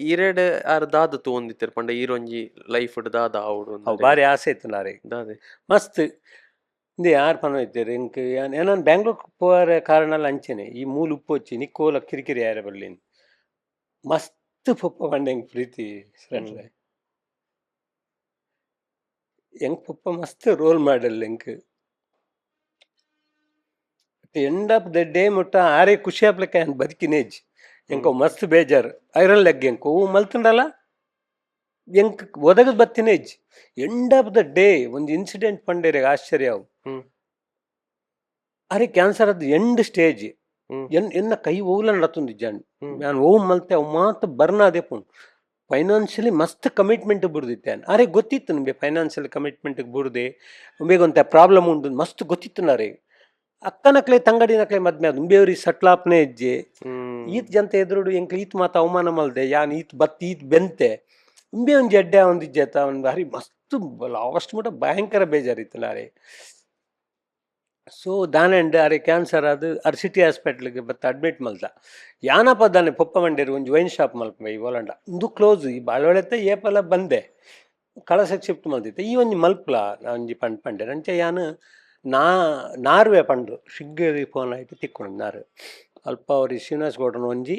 ಈರೆಡ್ R ದಾದ ತೂಂದಿತ್ತೆರ್ ಪಂಡ ಈರೊಂಜಿ ಲೈಫ್ಡ್ ದಾದ ಆವಡ್ ಅವು ಬಾರಿ ಆಸೆ ಇತ್ತು ನಾರೆ ದಾದೆ ಮಸ್ತ್ ಇಂದು ಯಾರು ಪನ ಇದ್ದೇರು ಇಂಕ್ ನಾನು ಬ್ಯಾಂಗ್ಳೂರ್ ಪೋರೆ ಕಾರಣ ಅಂಚೆನೆ ಈ ಮೂಲು ಉಪ್ಪು వచ్చి ನಿಕ್ಕೋಲ ಕಿರಿಕಿರಿ ಯಾರ ಬರ್ಲಿನ್ ಮಸ್ತ್ ಪೊಪ್ಪ ಪಂಡ ಹೆಂಗ್ ಪ್ರೀತಿ ಫ್ರೆಂಡ್ಲೆ ಹೆಂಗ್ ಪೊಪ್ಪ ಮಸ್ತ್ ರೋಲ್ ಮಾಡಲ್ ಹೆಂಗ್ ಎಂಡ್ ಆಫ್ ದ ಡೇ ಮುಟ್ಟ ಆರೇ ಖುಷಿ ಆಪ್ಲಿಕ್ಕೆ ಬದುಕಿನೇಜ್ ಎಂಕೋ ಮಸ್ತ್ ಬೇಜಾರು ಐರನ್ ಲೆಗ್ ಎಂಕೋ ಹೂ ಮಲ್ತಂಡಲ್ಲ ಎಂಕ್ ಒದಗದ್ ಬತ್ತಿನೇಜ್ ಎಂಡ್ ಆಫ್ ದ ಡೇ ಒಂದು ಇನ್ಸಿಡೆಂಟ್ ಪಂಡೇರೆ ಆಶ್ಚರ್ಯ ಅವು ಅರೆ ಕ್ಯಾನ್ಸರ್ ಅದು ಎಂಡ್ ಸ್ಟೇಜ್ ಎನ್ನ ಕೈ ಓವ್ಲ ನಡತುಂದು ಜಾನ್ ನಾನು ಓವ್ ಮಲ್ತೆ ಅವು ಮಾತ್ರ ಬರ್ನ ಅದೇ ಪುಂಡು ಫೈನಾನ್ಷಿಯಲಿ ಮಸ್ತ್ ಕಮಿಟ್ಮೆಂಟ್ ಬುಡ್ದಿತ್ತೆ ಅರೆ ಗೊತ್ತಿತ್ತು ನಿಮಗೆ ಫೈನಾನ್ಷಿಯಲ್ ಕಮಿಟ್ಮೆಂಟ್ ಬುಡ್ದೆ ಒಂತ ಪ್ರಾಬ್ಲಮ್ ಉಂಡು ಮಸ್ತ್ ಗೊತ್ತಿತ್ತು ನಾರೆ ಅಕ್ಕನಕ್ಲೆ ತಂಗಡಿನಕ್ಲೆ ಮದ್ಮೆ ಅದು ಬೇವ್ರಿಗೆ ಸಟ್ಲಾಪ್ನೆ ಹೆಜ್ಜೆ ಈತ್ ಜಂತ ಎದುರುಡು ಎಂಕ್ ಈತ್ ಮಾತ ಅವಮಾನ ಮಲ್ದೆ ಯಾನ್ ಈತ್ ಬತ್ ಈತ್ ಬೆಂತೆ ಇಂಬೆ ಒಂದು ಜಡ್ಡೆ ಒಂದು ಇಜ್ಜೆತ ಒಂದು ಹರಿ ಮಸ್ತ್ ಲಾಸ್ಟ್ ಮಟ್ಟ ಭಯಂಕರ ಬೇಜಾರಿತ್ತು ನಾರೆ ಸೊ ದಾನೆಂಡ್ ಅರೆ ಕ್ಯಾನ್ಸರ್ ಅದು ಸಿಟಿ ಹಾಸ್ಪಿಟ್ಲಿಗೆ ಬತ್ತ ಅಡ್ಮಿಟ್ ಮಲ್ದ ಯಾನಪ್ಪ ದಾನೆ ಪೊಪ್ಪ ಮಂಡೇರು ಒಂದು ವೈನ್ ಶಾಪ್ ಮಲ್ಪೆ ಈ ಒಲಂಡ ಒಂದು ಕ್ಲೋಸ್ ಈ ಬಾಳೊಳೆತ್ತ ಏಪಲ ಬಂದೆ ಕಳಸಕ್ಕೆ ಶಿಫ್ಟ್ ಮಲ್ದಿತ್ತೆ ಈ ಒಂಜಿ ಮಲ್ಪ್ಲ ಒಂಜಿ ಪಂಡೆ ಅಂಚೆ ಯಾನು ನಾರ್ವೆ ಪಂಡು ಶಿಗ್ಗೇರಿ ಫೋನ್ ಆಯ್ತು ತಿಕ್ಕೊಂಡು ನಾರು ಅಲ್ಪ ಅವ್ರಿಗೆ ಶ್ರೀನಿವಾಸ್ ಗೌಡನ ಒಂಜಿ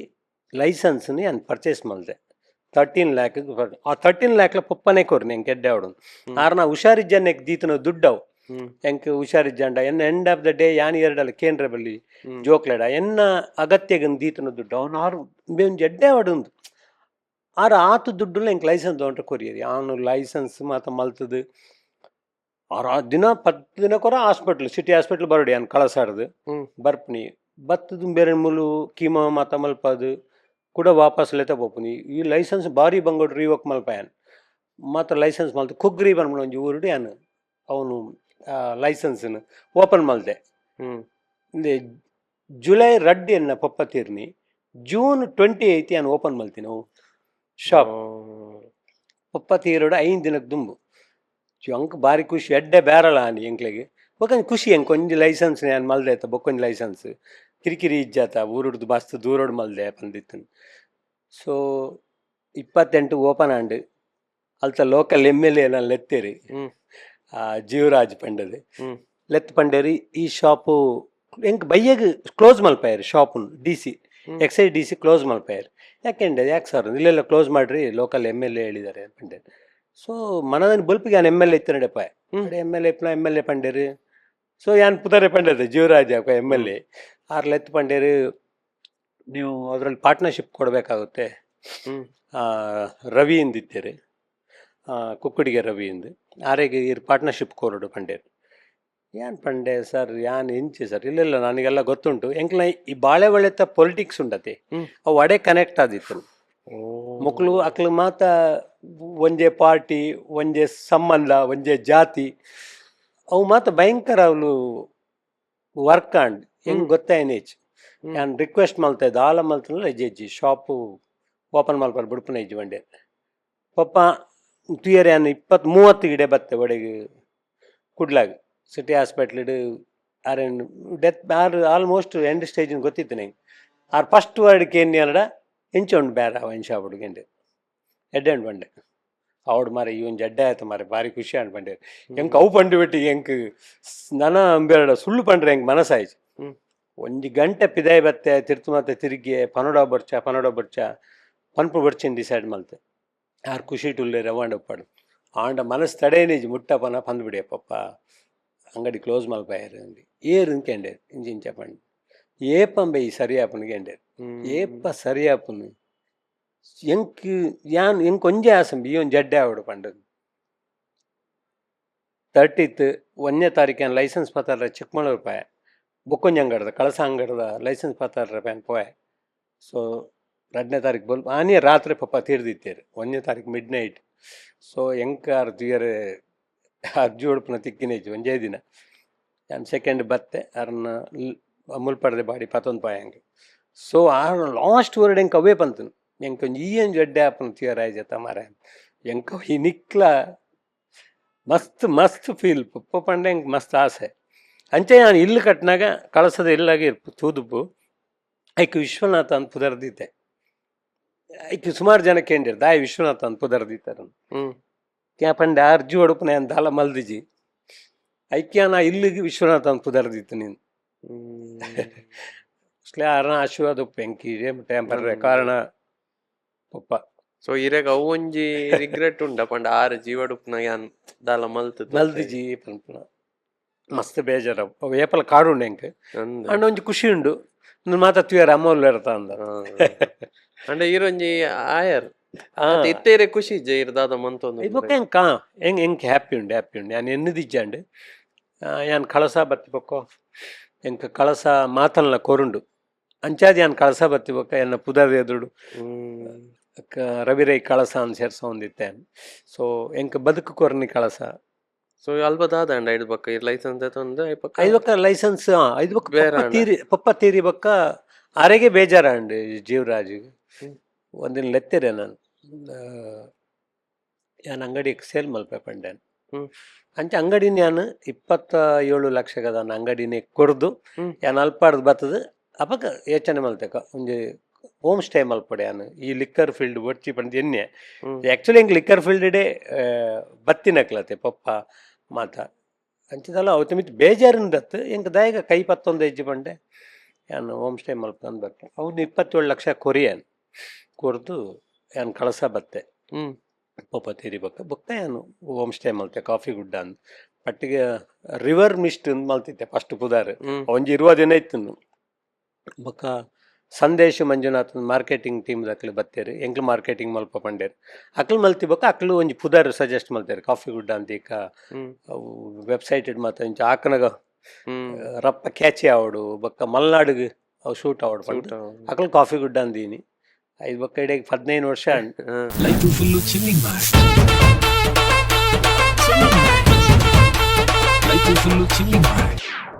ಲೈಸೆನ್ಸ್ని ನಾನು ಪರ್ಚೇಸ್ ಮಾಡಿದೆ 13 lakh ಆ 13 lakh ಪೊಪ್ಪನೇ ಕೊರ್ನಿ ಎಂಕ್ ಎಡ್ಡೆ ಅವಡು ಆರ್ನ ಹುಷಾರಿಜ್ಜನ್ನೆಕ್ ದೀತನ ದುಡ್ಡವು ಎಂಕ್ ಹುಷಾರಿಜ್ಜಂಡ ಎನ್ನ ಎಂಡ್ ಆಫ್ ದ ಡೇ ಯಾನ್ ಎರಡಲ್ಲ ಕೇಂದ್ರ ಬಲ್ಲಿ ಜೋಕ್ಲೆಡ ಎನ್ನ ಅಗತ್ಯಗನ್ ದೀತನ ದುಡ್ಡು ಅವನು ಆರು ಒಂದು ಎಡ್ಡೆ ಅವಡುಂದು ಆರು ಆತು ದುಡ್ಡು ಎಂಕ್ ಲೈಸೆನ್ಸ್ ತೊಗೊಂಡ್ರೆ ಕೊರಿಯರಿ ಅವನು ಲೈಸೆನ್ಸ್ ಮಾತ ಮಲ್ತದು ಆರು ದಿನ 10 ದಿನ ಕೊರ ಹಾಸ್ಪಿಟ್ಲ್ ಸಿಟಿ ಹಾಸ್ಪಿಟ್ಲ್ ಬರೋಡಿ ಅನ್ ಕಳಸಾಡ್ದು ಬರ್ಪ್ನಿ ಬತ್ತದು ಬೇರೆ ಮುಲು ಕೀಮೋ ಮಾತ ಮಲ್ಪದು ಕೂಡ ವಾಪಸ್ ಲೆತ ಬೋಪುನಿ ಈ ಲೈಸೆನ್ಸ್ ಬಾರಿ ಬಂಗೋಡು ರಿವೋಕ್ ಮಲ್ಪಾಯನ್ ಮಾತ್ರ ಲೈಸೆನ್ಸ್ ಮಲ್ತು ಕುಗ್ರಿ ಬಂದ್ಬಿಡು ಒಂಜಿ ಊರುಡಿ ಅನ್ ಅವನು ಲೈಸೆನ್ಸ್ನು ಓಪನ್ ಮಲ್ದೆ ಜುಲೈ ರಡ್ಡಿ ಎನ್ನ ಪಪ್ಪ ತೀರ್ನಿ ಜೂನ್ 28 ನಾನು ಓಪನ್ ಮಲ್ತೀನಿ ಅವು ಶಾಪ್ ಪಪ್ಪ ತೀರೋಡು 5 ದಿನಕ್ಕೆ ದುಂಬು ಅಂಕ್ ಬಾರಿ ಖುಷಿ ಎಡ್ಡೆ ಬೇರಲ್ಲ ಆನಿ ಎಂಕ್ಲೆಗೆ ಬೊಕೊಂದು ಖುಷಿ ಎಂಕ್ ಒಂಜಿ ಲೈಸೆನ್ಸ್ ನಾನು ಮಲ್ದೆ ಆಯ್ತ ಬೊಕ್ಕೊಂಜಿ ಲೈಸೆನ್ಸ್ ಕಿರಿಕಿರಿ ಇಜ್ಜಾತ ಊರುಡ್ದು ಮಸ್ತ್ ದೂರೋಡು ಮಲ್ದೆ ಬಂದಿತ್ತು ಸೊ 28 ಓಪನ್ ಆಂಡ್ ಅಲ್ತ ಲೋಕಲ್ MLA ನಾನು ಲೆತ್ತೇರಿ ಜೀವರಾಜ್ ಪಂಡದು ಲೆತ್ ಪಂಡೇರಿ ಈ ಶಾಪು ಎಂಕ್ ಬಯ್ಯಗ್ ಕ್ಲೋಸ್ ಮಲ್ಪಾಯರು shop DC excise DC close ಮಲ್ಪಾಯರು ಯಾಕೆ ಸರ್ ಇಲ್ಲೆಲ್ಲ ಕ್ಲೋಸ್ ಮಾಡ್ರಿ ಲೋಕಲ್ MLA ಹೇಳಿದ್ದಾರೆ ಪಂಡೆ ಸೊ ಮನದನ್ ಬಲ್ಪಿಗೆ ಯಾನ್ MLA ಇತ್ತು ನಡಪ್ಪ MLA ಪಂಡೇರು ಸೊ ಯಾನ್ ಪುತಾರೆ ಪಂಡದೆ ಜೀವರಾಜ್ MLA ಲೆತ್ ಪಂಡೇರು ನೀವು ಅದರಲ್ಲಿ ಪಾರ್ಟ್ನರ್ಶಿಪ್ ಕೊಡಬೇಕಾಗುತ್ತೆ ರವಿ ಇಂದಿತ್ತೇರಿ ಕುಕ್ಕುಡಿಗೆ ರವಿ ಇಂದು ಆರೆಗೆ ಇರ್ ಪಾರ್ಟ್ನರ್ಶಿಪ್ ಕೋರಡು ಪಂಡೇರು ಯಾನ್ ಪಂಡೆ ಸರ್ ಯಾನ್ ಇಂಚಿ ಸರ್ ಇಲ್ಲೆಲ್ಲ ನನಗೆಲ್ಲ ಗೊತ್ತುಂಟು ಎಂಕ್ಲ ಈ ಬಾಳೆ ಒಳ್ಳೆತ್ತ ಪೊಲಿಟಿಕ್ಸ್ ಉಂಡತಿ ಅವು ಅಡೆ ಕನೆಕ್ಟ್ ಆದಿತ್ತು ಮಕ್ಕಳು ಅಕ್ಲು ಮಾತ ಒಂಜೆ ಪಾರ್ಟಿ ಒಂಜೆ ಸಂಬಂಧ ಒಂಜೆ ಜಾತಿ ಅವು ಮಾತ ಭಯಂಕರ ಅವಳು ವರ್ಕ್ ಆಂಡ್ ಹೆಂಗ್ ಗೊತ್ತಾಯನೇಚ್ ನಾನು ರಿಕ್ವೆಸ್ಟ್ ಮಲ್ತಾ ಇದ್ದ ಆಲ ಮಲ್ತನಲ್ಲ ಹೆಜ್ಜೆ ಶಾಪು ಓಪನ್ ಮಲ್ಪಾರ ಬಿಡ್ಪುನ ಹೆಜ್ಜೆ ಬಂಡೆ ಪಪ್ಪ ತುಯರ್ ಯಾನು 20-30 ಗಿಡೆ ಬತ್ತೆ ಒಡೆಗೆ ಕುಡ್ಲಾಗ ಸಿಟಿ ಹಾಸ್ಪಿಟ್ಲಿಡು ಆರೇನು ಡೆತ್ ಆಲ್ಮೋಸ್ಟ್ ಎಂಡ್ ಸ್ಟೇಜ್ ಗೊತ್ತಿತ್ತು ನಂಗೆ ಫಸ್ಟ್ ವರ್ಡ್ಗೆ ಏನು ಅಲ್ಲಡ ಎಂಚೊಂಡು ಬೇರೆ ಅವನ್ ಶಾಪ್ ಹುಡುಗಂಡೆ ಎಡ್ಡೆ ಬಂಡೆ ಅವಡು ಮಾರೆ ಈ ಒಂದು ಎಡ್ಡೆ ಆಯ್ತು ಮಾರೆ ಭಾರಿ ಖುಷಿ ಅನ್ಪಂಡೆ ಹೆಂಗೆ ಅವು ಪಂಡು ಬಿಟ್ಟು ಹೆಂಗೆ ನನ ಅಂಬೇರಡ ಸುಳ್ಳು ಪಂಡ್ರೆ ಹೆಂಗೆ ಮನಸ್ಸಾಯ್ತು 1 ಗಂಟೆ ಪಿದಾಯಿ ಬತ್ತೆ ತಿರ್ತು ಮತ್ತೆ ತಿರುಗಿ ಪನೋಡ ಬರ್ಚ ಪನ್ಪು ಬರ್ಚಿನ ಡಿಸೈಡ್ ಮಲ್ತೆ ಯಾರು ಖುಷಿ ಟುಲ್ಲೆ ರವಾಂಡ ಉಪ್ಪಾಡು ಆಂಡ ಮನಸ್ಸು ತಡೇನೇಜ್ ಮುಟ್ಟಪನ ಪಂದು ಬಿಡಿಯ ಪಪ್ಪ ಅಂಗಡಿ ಕ್ಲೋಸ್ ಮಲ್ಪಾಯರು ಅಂದು ಏರು ಇಂಕೆಂಡೆ ಇಂಚಿಂಚ ಪಂಡು ಏಪಂಬೆ ಈ ಸರಿಯಾಪನಿಗೆ ಎಂಡೆ ಏಪ ಸರಿಯಾಪನು ಎಂಕ್ ಯಾನ್ ಎಂಕ್ ಒಂಜೆ ಆಸಂಬಿ ಈ ಒಂದು ಜಡ್ಡೆ ಆವಡು ಪಂಡು 30th 1ನೇ ತಾರೀಕು ಲೈಸೆನ್ಸ್ ಪತ್ರ ಚಿಕ್ಕಮಗಳೂರು ಪಾಯ ಬೊಕ್ಕೊಂಜಿ ಅಂಗಡದ ಕಳಸ ಅಂಗಡದ ಲೈಸೆನ್ಸ್ ಪತ್ರ ಪ್ಯಾನ್ ಪೋಯ ಸೊ 2ನೇ ತಾರೀಕು ಬಲ್ ಆನೆ ರಾತ್ರಿ ಪಪ್ಪ ತೀರ್ದಿತ್ತೇರು 1ನೇ ತಾರೀಕು ಮಿಡ್-ನೈಟ್ ಸೊ ಎಂಕ್ ಅರ್ಜುಯರ್ ಉಡುಪುನ ತಿಕ್ಕಿನೇಜು ಒಂಜೇ ದಿನ ನಾನು ಸೆಕೆಂಡ್ ಬತ್ತೆ ಅರ್ನ ಮುಲ್ಪಡ್ದೆ ಬಾಡಿ 11 ಪಾಯಂಗೆ ಸೊ ಲಾಸ್ಟ್ ವರ್ಡ್ ಎಂಕ್ ಅವೇ ಪಂತನು ಎಂಕ್ ಒಂಜಿ ಈ ಒಂದು ಜಡ್ಡೆ ಆಪನ ತೀಯರ್ ಆಯ್ಜತ ಮಾರ ಎಂಕ ಈ ನಿಕ್ಲ ಮಸ್ತ್ ಫೀಲ್ ಪಪ್ಪ ಪಂಡೆ ಎಂಕ್ ಮಸ್ತ್ ಆಸೆ ಅಂಚೆ ನಾನು ಇಲ್ಲು ಕಟ್ಟಿನಾಗ ಕಳಸದ ಇಲ್ಲಾಗಿ ತೂದುಪು ಐಕ್ ವಿಶ್ವನಾಥ ಅಂತ ಪುದರ್ದಿದ್ದೆ ಐಕ್ ಸುಮಾರು ಜನ ಕೇಂದ್ರ ದಾಯ ವಿಶ್ವನಾಥ್ ಅಂತ ಪುದರ್ದಿತ್ತಾರ ಕ್ಯಾ ಪಂಡೆ ಅರ್ಜಿ ಹೊಡಪನೆ ಅಂತ ದಾಲ ಮಲ್ದಿಜಿ ಐಕ್ಯಾನ ಇಲ್ಲಿಗೆ ವಿಶ್ವನಾಥ್ ಅಂತ ಪುದರ್ದಿತ್ತು ನೀನು ಅಷ್ಟೇ ಅರ್ನ ಆಶೀರ್ವಾದ ಪೆಂಕಿ ಟೆಂಪರ್ ಕಾರಣ ಪಪ್ಪ ಸೊ ಇರೆಗ ಅವು ಒಂಜಿ ರಿಗ್ರೆಟ್ ಉಂಡ ಪಂಡ ಆರು ಜೀವಡುಪ್ನ ಯಾನ್ ದಾಲ ಮಲ್ತದ ಮಲ್ದಿಜಿ ಪಂಪನ ಮಸ್ತ್ ಬೇಜಾರ ಅವು ಏಪಲ ಕಾಡುಂಡು ಎಂಕ್ ಅಂಡ ಒಂಜಿ ಖುಷಿ ಉಂಡು ಮಾತ ತುಯರ್ ಅಮ್ಮೋಲ್ ಇರ್ತ ಅಂದ ಅಂಡ ಈರೊಂಜಿ ಆಯರ್ ಇತ್ತೇರೆ ಖುಷಿ ಜೈರ್ ದಾದ ಮಂತೊಂದು ಇದ್ಬೊಕ್ಕ ಎಂಕ್ ಹ್ಯಾಪಿ ಉಂಡು ಯಾನ್ ಎನ್ನುದಿಜ್ಜಾಂಡು ಯಾನ್ ಕಳಸ ಬತ್ತಿ ಬೊಕ್ಕ ಎಂಕ್ ಕಳಸ ಮಾತಲ್ನ ಕೊರುಂಡು ಅಂಚಾದ ಯಾನ್ ಕಳಸ ಬತ್ತಿ ಬೊಕ್ಕ ಎನ್ನ ಪುದರ್ ಎದುರು ರವಿರೈ ಕಳಸ ಅಂತ ಸೇರ್ಸ ಹೊಂದಿತ್ತೆ ಸೊ ಎಂಕ್ ಬದುಕು ಕೊರ್ನಿ ಕಳಸ ಸೊ ಅಲ್ಪ ದಾದ ಅಂಡ ಐದು ಬಕ್ಕ ಲೈಸೆನ್ಸ್ ಐತೊಂದು ಐದು ಬೊಕ್ಕ ಲೈಸೆನ್ಸ್ ಐದು ಬೊಕ್ಕ ಪಪ್ಪ ತೀರಿ ಬೊಕ್ಕ ಅರೆಗೆ ಬೇಜಾರ ಅಂಡು ಜೀವರಾಜಿಗೆ ಒಂದಿನ ಲೆತ್ತಿರೆ ನಾನು ಯಾನ್ ಅಂಗಡಿಗೆ ಸೇಲ್ ಮಲ್ಪೆ ಪಂಡೇನು ಅಂಚೆ ಅಂಗಡಿನ ಯಾನು 27 ಲಕ್ಷಗದ ಅಂಗಡಿನೇ ಕೊರ್ದು ಯಾನ್ ಅಲ್ಪಾಡ್ದು ಬರ್ತದ ಅಪಕ ಯೋಚನೆ ಮಲ್ತೆಕ ಒಂಜಿ ಹೋಮ್ ಸ್ಟೇ ಮಲ್ಪಡೆ ಯಾನು ಈ ಲಿಕ್ಕರ್ ಫೀಲ್ಡ್ ಒಡ್ಚಿ ಪಂಡ ಎಣ್ಣೆ ಆ್ಯಕ್ಚುಲಿ ಹೆಂಗೆ ಲಿಕ್ಕರ್ ಫೀಲ್ಡ್ ಬತ್ತಿನಕ್ಲತೆ ಪಪ್ಪ ಮಾತ ಅಂಚಿದಲ್ಲ ಅವತ್ತು ಮಿತ್ ಬೇಜಾರಿಂದತ್ತು ಹೆಂಗೆ ದಾಯಗ ಕೈ 11 ಹೆಜ್ಜೆ ಪಂಡೆ ಯಾನು ಹೋಮ್ ಸ್ಟೇ ಮಲ್ಪಂದು ಬತ್ತೆ ಅವ್ನು 27 ಲಕ್ಷ ಕೊರಿಯನ್ ಕೊರ್ದು ಯಾನ್ ಕಳಸ ಬತ್ತೆ ಪಪ್ಪ ತೀರಿ ಬೊಕ್ಕ ಬೊಕ್ಕ ಯಾನು ಹೋಮ್ ಸ್ಟೇ ಮಲ್ತೆ ಕಾಫಿ ಗುಡ್ಡ ಅಂದ್ ಪಟ್ಟಿಗೆ ರಿವರ್ ಮಿಸ್ಟ್ ಅಂದ್ ಮಲ್ತಿತ್ತೆ ಫಸ್ಟ್ ಪುದಾರ್ ಒಂಜಿ 20 ದಿನ ಇತ್ತು ಬೊಕ್ಕ ಸಂದೇಶ್ ಮಂಜುನಾಥ್ ಮಾರ್ಕೆಟಿಂಗ್ ಟೀಮ್ ಅಕ್ಲು ಬತ್ತೇರು ಎಂಕ್ಲು ಮಾರ್ಕೆಟಿಂಗ್ ಮಲ್ಪ ಪಂಡೇರು ಅಕ್ಲು ಮಲ್ತಿ ಬೊಕ್ಕ ಅಕ್ಲು ಒಂಜಿ ಪುದರ್ ಸಜೆಸ್ಟ್ ಮಲ್ತೇರು ಕಾಫಿ ಗುಡ್ಡ ಅಂತ ಈಗ ವೆಬ್ಸೈಟ್ ಮಾತ ಇಂಚ ಆಕನಗ ರಪ್ಪ ಕ್ಯಾಚಿ ಆವಡು ಬೊಕ್ಕ ಮಲ್ನಾಡಿಗೆ ಅವು ಶೂಟ್ ಆವಡು ಪಂಡ ಅಕ್ಲು ಕಾಫಿ ಗುಡ್ಡ ಅಂದೀನಿ ಐದು ಬೊಕ್ಕ ಇಡೀ 15 ವರ್ಷ ಲೈಫ್ ಫುಲ್ಲು ಚಿಲ್ಲಿಂಗ್ ಮಾಡಿ